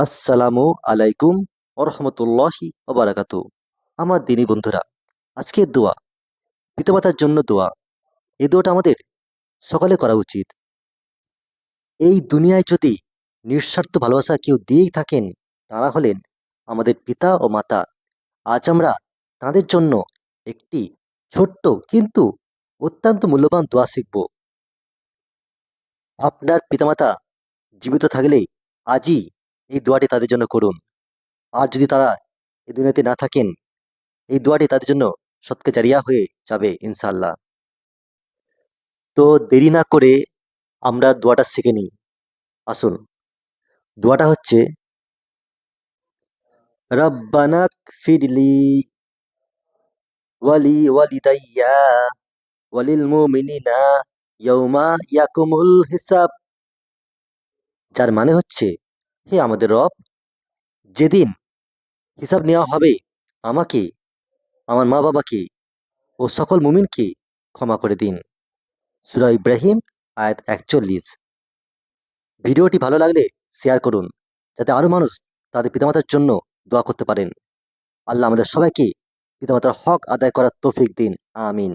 আসসালামু আলাইকুম ওরহমতুল্লাহি ওবারাকাতু। আমার দিনী বন্ধুরা, আজকের দোয়া, পিতামাতার জন্য দোয়া। এই দোয়াটা আমাদের সকালে করা উচিত। এই দুনিয়ায় যদি নিঃস্বার্থ ভালোবাসা কেউ দিয়েই থাকেন, তারা হলেন আমাদের পিতা ও মাতা। আজ আমরা তাদের জন্য একটি ছোট্ট কিন্তু অত্যন্ত মূল্যবান দোয়া শিখব। আপনার পিতামাতা জীবিত থাকলে আজই এই দোয়াটি তাদের জন্য করুন। আর যদি তারা এই দুনিয়াতে না থাকেন, এই দোয়াটি তাদের জন্য সৎকে জারিয়া হয়ে যাবে ইনশাআল্লাহ। তো দেরি না করে আমরা দোয়াটা শিখে নিই। আসুন, দোয়াটা হচ্ছে রব্বানা ফিরলি ওয়ালি ওয়ালিদাইয়া ওয়ালিল মুমিনিনা ইয়াউমা ইয়াকুমুল হিসাব। যার মানে হচ্ছে, হে আমাদের রব, যেদিন হিসাব নেওয়া হবে, আমাকে, আমার মা বাবাকে ও সকল মুমিনকে ক্ষমা করে দিন। সূরা ইব্রাহিম আয়াত ৪১। ভিডিওটি ভালো লাগলে শেয়ার করুন, যাতে আরো মানুষ তাদের পিতামাতার জন্য দোয়া করতে পারেন। আল্লাহ আমাদের সবাইকে পিতামাতার হক আদায় করার তৌফিক দিন। আমিন।